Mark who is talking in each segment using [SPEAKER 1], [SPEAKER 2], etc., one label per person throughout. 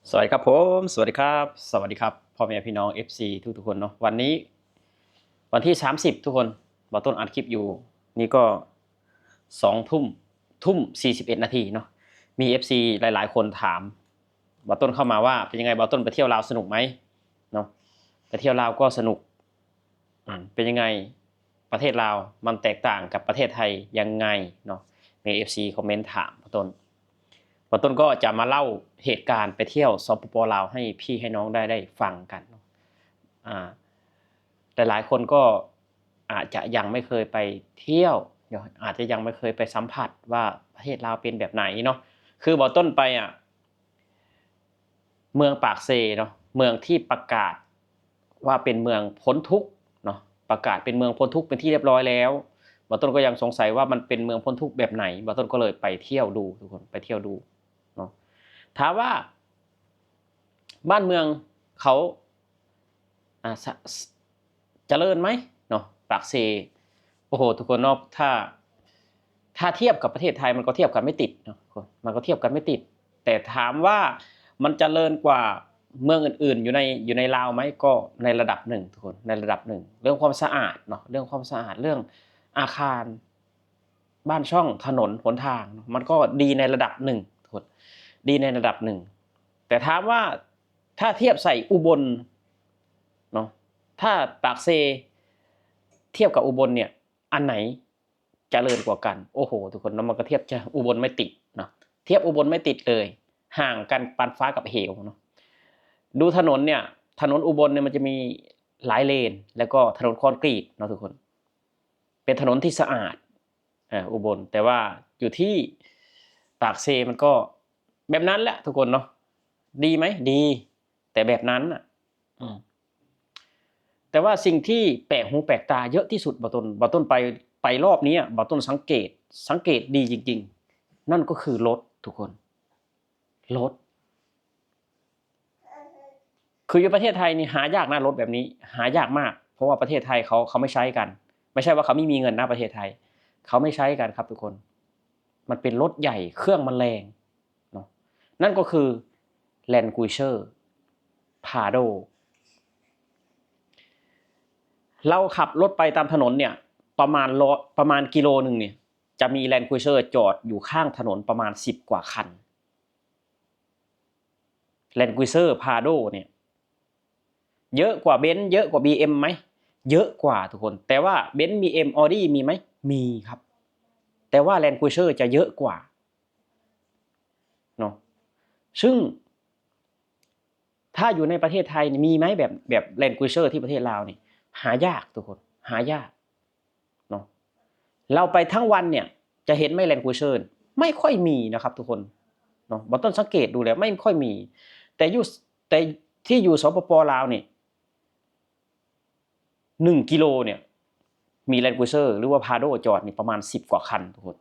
[SPEAKER 1] สวัสดีครับผมสวัสดีครับสวัสดีครับพ่อแม่พี่น้อง FC ทุกคนเนาะวันนี้วันที่30ทุกคนบอต้นอัดคลิปอยู่นี่ก็2 ทุ่ม 41นาทีเนาะมี FC หลายๆคนถามบอต้นเข้ามาว่าเป็นยังไงบอต้นไปเที่ยวลาวสนุกไหมเนาะไปเที่ยวลาวก็สนุกเป็นยังไงประเทศลาวมันแตกต่างกับประเทศไทยยังไงเนาะมี FC คอมเมนต์ถามบอต้นก็จะมาเล่าเหตุการณ์ไปเที่ยวสปปลาวให้พี่ให้น้องได้ฟังกันแต่หลายคนก็อาจจะยังไม่เคยไปเที่ยวอาจจะยังไม่เคยไปสัมผัสว่าประเทศลาวเป็นแบบไหนเนาะคือบอต้นไปเมืองปากเซเนาะเมืองที่ประกาศว่าเป็นเมืองพ้นทุกข์เนาะประกาศเป็นเมืองพ้นทุกข์เป็นที่เรียบร้อยแล้วบอต้นก็ยังสงสัยว่ามันเป็นเมืองพ้นทุกข์แบบไหนบอต้นก็เลยไปเที่ยวดูทุกคนไปเที่ยวดูเนาะถามว่าบ้านเมืองเขาเจริญไหมเนาะปากเซโอ้โหทุกคนเนาะถ้าเทียบกับประเทศไทยมันก็เทียบกันไม่ติดเนาะมันก็เทียบกันไม่ติดแต่ถามว่ามันเจริญกว่าเมืองอื่นๆอยู่ในลาวไหมก็ในระดับหนึ่งทุกคนในระดับหนึ่งเรื่องความสะอาดเนาะเรื่องความสะอาดเรื่องอาคารบ้านช่องถนนหนทางมันก็ดีในระดับหนึ่งทุกคนดีในระดับหนึ่งแต่ถามว่าถ้าเทียบใส่อุบลเนาะถ้าปากเซเทียบกับอุบลเนี่ยอันไหนเจริญกว่ากันโอ้โหทุกคนแล้วมันก็เทียบจะอุบลไม่ติดเนาะเทียบอุบลไม่ติดเลยห่างกันปานฟ้ากับเหวเนาะดูถนนเนี่ยถนนอุบลเนี่ยมันจะมีหลายเลนแล้วก็ถนนคอนกรีตเนาะทุกคนเป็นถนนที่สะอาดอุบลแต่ว่าอยู่ที่ปากเซมันก็แบบนั้นแหละทุกคนเนาะดีไหมดีแต่แบบนั้นอ่ะแต่ว่าสิ่งที่แปลกหูแปลกตาเยอะที่สุดบอต้นไปรอบนี้บอต้นสังเกตดีจริงๆนั่นก็คือรถทุกคนรถคืออยู่ประเทศไทยนี่หายากนะรถแบบนี้หายากมากเพราะว่าประเทศไทยเขาไม่ใช้กันไม่ใช่ว่าเขาไม่มีเงินนะประเทศไทยเขาไม่ใช้กันครับทุกคนมันเป็นรถใหญ่เครื่องมันแรงเนาะนั่นก็คือ Land Cruiser Prado เราขับรถไปตามถนนเนี่ยประมาณกิโลนึงเนี่ยจะมี Land Cruiser จอดอยู่ข้างถนนประมาณ10กว่าคัน Land Cruiser Prado เนี่ยเยอะกว่าเบนซ์เยอะกว่า BM ไหมเยอะกว่าทุกคนแต่ว่าเบนซ์ BM Audi มีไหมมีครับแต่ว่า Land Cruiser จะเยอะกว่าเนาะซึ่งถ้าอยู่ในประเทศไทยมีไหมแบบ Land Cruiser ที่ประเทศลาวนี่หายากทุกคนหายากเนาะเราไปทั้งวันเนี่ยจะเห็นไหม Land Cruiser ไม่ค่อยมีนะครับทุกคนเนาะบอต้นสังเกตดูแล้วไม่ค่อยมีแต่ที่อยู่สปปลาวเนี่ย1กิโลเนี่ยมี Land Cruiser หรือว่า Prado จอดนี่ประมาณ10กว่าคันทุกคน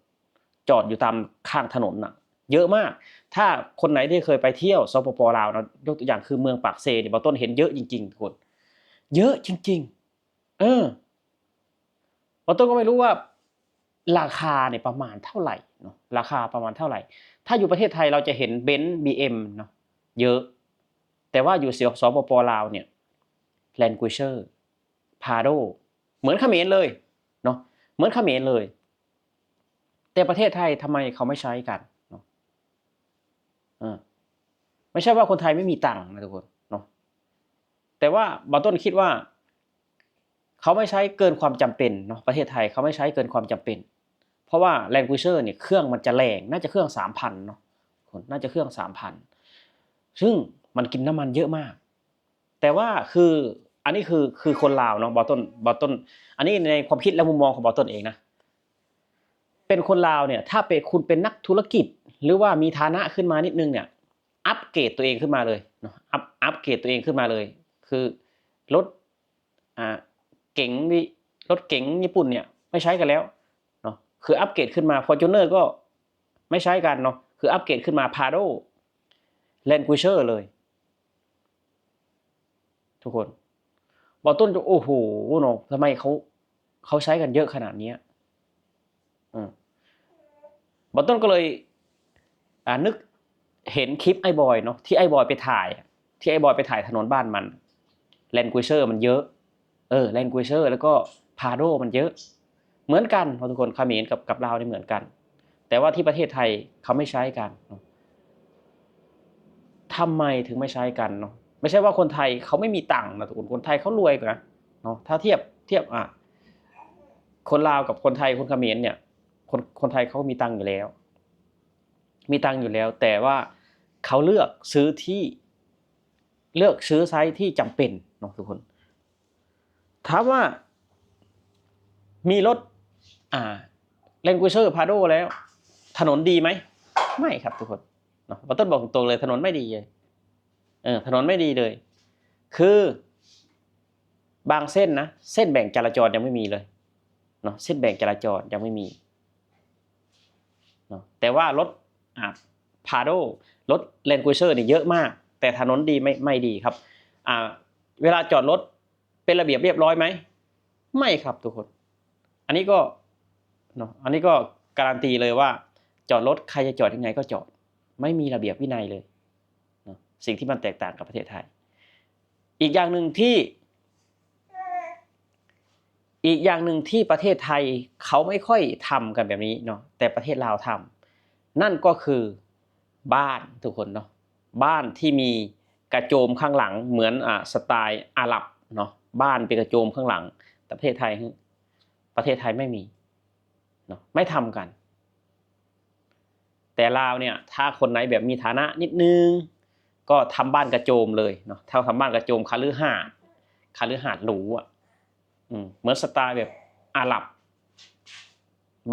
[SPEAKER 1] จอดอยู่ตามข้างถนนน่ะเยอะมากถ้าคนไหนที่เคยไปเที่ยวสปปลาวนะยกตัวอย่างคือเมืองปากเซเนี่ยบอต้นเห็นเยอะจริงๆทุกคนเยอะจริงๆบอต้นก็ไม่รู้ว่าราคาเนี่ยประมาณเท่าไหร่เนาะราคาประมาณเท่าไหร่ถ้าอยู่ประเทศไทยเราจะเห็นเบนซ์ BM เนาะเยอะแต่ว่าอยู่สปปลาวเนี่ย Land Cruiser Prado เหมือนเขมรเลยเนาะเหมือนเขมรเลยแต่ประเทศไทยทำไมเขาไม่ใช้กันเนาะไม่ใช่ว่าคนไทยไม่มีตังค์นะทุกคนเนาะแต่ว่าบางต้นคิดว่าเขาไม่ใช้เกินความจำเป็นเนาะประเทศไทยเขาไม่ใช้เกินความจำเป็นเพราะว่า Land Cruiser เนี่ยเครื่องมันจะแรงน่าจะเครื่อง 3,000 เนาะน่าจะเครื่อง 3,000 ซึ่งมันกินน้ำมันเยอะมากแต่ว่าคืออันนี้คือคนลาวเนาะบอต้นอันนี้ในความคิดและมุมมองของบอต้นเองนะเป็นคนลาวเนี่ยถ้าคุณเป็นนักธุรกิจหรือว่ามีฐานะขึ้นมานิดนึงเนี่ยอัปเกรดตัวเองขึ้นมาเลยเนาะอัปเกรดตัวเองขึ้นมาเลยคือรถเก๋งรถเก๋งญี่ปุ่นเนี่ยไม่ใช้กันแล้วเนาะคืออัปเกรดขึ้นมา Fortuner ก็ไม่ใช้กันเนาะคืออัปเกรดขึ้นมา Prado Land Cruiser เลยทุกคนบอต้นจะโอ้โหเนาะทำไมเขาใช้กันเยอะขนาดนี้บอต้นก็เลยนึก เห็นคลิปไอ้บอยเนาะที่ไอ้บอยไปถ่ายถนนบ้านมันแลนด์ครูเซอร์มันเยอะแลนด์ครูเซอร์แล้วก็พาโดมันเยอะเหมือนกันทุกคนเขมรกับลาวนี่เหมือนกันแต่ว่าที่ประเทศไทยเขาไม่ใช้กันทำไมถึงไม่ใช้กันเนาะไม่ใช่ว่าคนไทยเขาไม่มีตังค์นะทุกคนไทยเขารวยกว่าเนาะถ้าเทียบคนลาวกับคนไทยคนเขมรเนี่ยคนไทยเขามีตังค์อยู่แล้วแต่ว่าเขาเลือกซื้อไซส์ที่จำเป็นเนาะทุกคนถามว่ามีรถแลนด์ครูเซอร์พาโดแล้วถนนดีไหมไม่ครับทุกคนเนาะต้นบอกตรงเลยถนนไม่ดีเลยถนนไม่ดีเลยคือบางเส้นนะเส้นแบ่งจราจรยังไม่มีเลยเนาะเส้นแบ่งจราจรยังไม่มีเนาะแต่ว่ารถพาโดรถแลนด์ครูเซอร์นี่เยอะมากแต่ถนนดีไม่ดีครับเวลาจอดรถเป็นระเบียบเรียบร้อยไหมไม่ครับทุกคนอันนี้ก็เนาะอันนี้ก็การันตีเลยว่าจอดรถใครจะจอดยังไงก็จอดไม่มีระเบียบวินัยเลยเนาะสิ่งที่มันแตกต่างกับประเทศไทยอีกอย่างหนึ่งที่ประเทศไทยเขาไม่ค่อยทำกันแบบนี้เนาะแต่ประเทศลาวทำนั่นก็คือบ้านทุกคนเนาะบ้านที่มีกระโจมข้างหลังเหมือนสไตล์อาหรับเนาะบ้านเป็นกระโจมข้างหลังแต่ประเทศไทยไม่มีเนาะไม่ทำกันแต่ลาวเนี่ยถ้าคนไหนแบบมีฐานะนิดนึงก็ทำบ้านกระโจมเลยเนาะถ้าทำบ้านกระโจมคฤหาสน์หรูเหมือนสไตล์แบบอาหรับ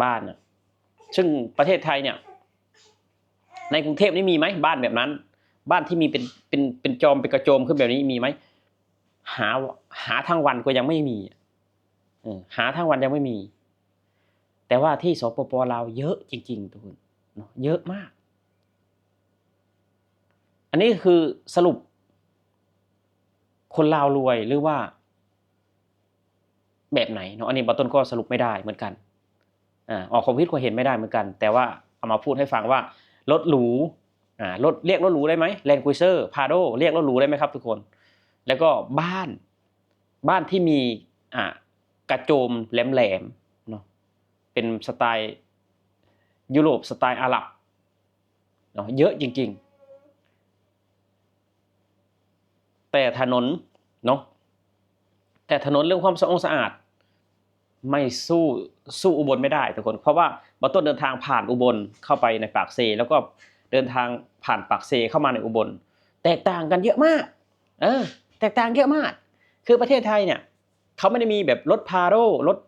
[SPEAKER 1] บ้านน่ะซึ่งประเทศไทยเนี่ยในกรุงเทพนี่มีไหมบ้านแบบนั้นบ้านที่มีเป็นจอมเป็นกระโจมขึ้นแบบนี้มีไหมหาทั้งวันก็ยังไม่มีหาทั้งวันยังไม่มีแต่ว่าที่สปป.ลาวเยอะจริงๆทุกคนเนาะเยอะมากอันนี้คือสรุปคนลาวรวยหรือว่าแบบไหนเนาะอันนี้บางต้นก็สรุปไม่ได้เหมือนกันออกความคิดความเห็นไม่ได้เหมือนกันแต่ว่าเอามาพูดให้ฟังว่ารถหรูเรียกรถหรูได้ไหมแลนด์ครูเซอร์พาโดเรียกรถหรูได้ไหมครับทุกคนแล้วก็บ้านที่มีกระโจมแหลมๆเนาะเป็นสไตล์ยุโรปสไตล์อาหรับเนาะเยอะจริงๆแต่ถนนเนาะแต่ถนนเรื่องความสะอาดไม่สู้อุบลไม่ได้ทุกคนเพราะว่าบางต้นเดินทางผ่านอุบลเข้าไปในปากเซแล้วก็เดินทางผ่านปากเซเข้ามาในอุบลแตกต่างกันเยอะมากแตกต่างเยอะมากคือประเทศไทยเนี่ยเขาไม่ได้มีแบบรถพาโดรถ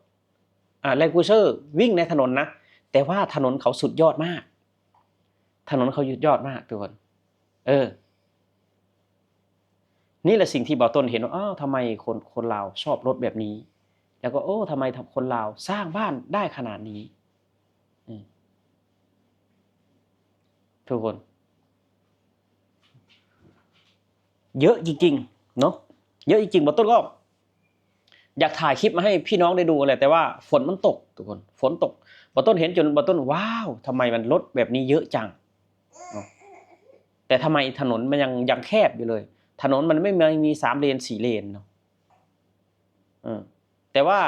[SPEAKER 1] แลนด์ครูเซอร์วิ่งในถนนนะแต่ว่าถนนเขาสุดยอดมากทุกคนนี่แหละสิ่งที่บ่าวต้นเห็นว่าทำไมคนลาวชอบรถแบบนี้แล้วก็ทำไมคนลาวสร้างบ้านได้ขนาดนี้ทุกคนเยอะจริงๆเนาะเยอะจริงๆบ่าวต้นก็อยากถ่ายคลิปมาให้พี่น้องได้ดูอะไรแต่ว่าฝนมันตกทุกคนฝนตกบ่าวต้นเห็นจนบ่าวต้นว้าวทำไมมันรถแบบนี้เยอะจังแต่ทำไมถนนมันยังแคบอยู่เลยถนนมันไม่มี3 เลน 4 เลนเนาะแต่ว่า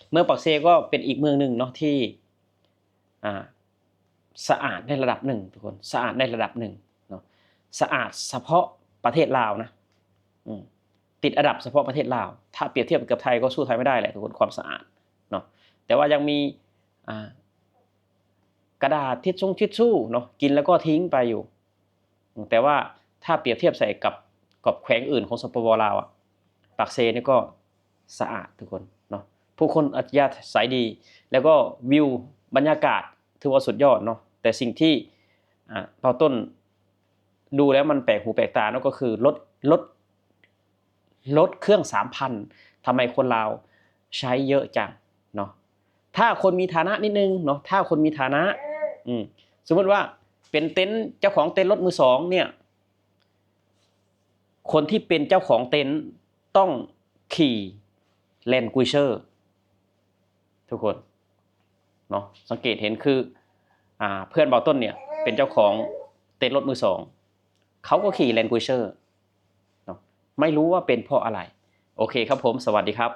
[SPEAKER 1] เมืองปากเซก็เป็นอีกเมืองหนึ่งเนาะที่สะอาดในระดับหนึ่งทุกคนสะอาดในระดับหนึ่งเนาะสะอาดเฉพาะประเทศลาวนะติดอันดับเฉพาะประเทศลาวถ้าเปรียบเทียบกับไทยก็สู้ไทยไม่ได้แหละทุกคนความสะอาดเนาะแต่ว่ายังมีกระดาษทิชชู่เนาะกินแล้วก็ทิ้งไปอยู่แต่ว่าถ้าเปรียบเทียบใส่กับแขวงอื่นของสปป.ลาวปากเซนี่ก็สะอาดทุกคนเนาะผู้คนอัธยาศัยดีแล้วก็วิวบรรยากาศถือว่าสุดยอดเนาะแต่สิ่งที่เป้าต้นดูแล้วมันแปลกหูแปลกตาเนาะก็คือรถเครื่อง 3,000ทำไมคนลาวใช้เยอะจังเนาะถ้าคนมีฐานะนิดนึงเนาะถ้าคนมีฐานะสมมติว่าเป็นเต็นท์เจ้าของเต็นท์รถมือสองเนี่ยคนที่เป็นเจ้าของเต็นท์ต้องขี่แลนด์ครูเซอร์ทุกคนเนาะสังเกตเห็นคือเพื่อนบ่าวต้นเนี่ยเป็นเจ้าของเต็นท์รถมือสอง เขาก็ขี่ Land Cruiser เนาะไม่รู้ว่าเป็นเพราะอะไรโอเคครับผมสวัสดีครับ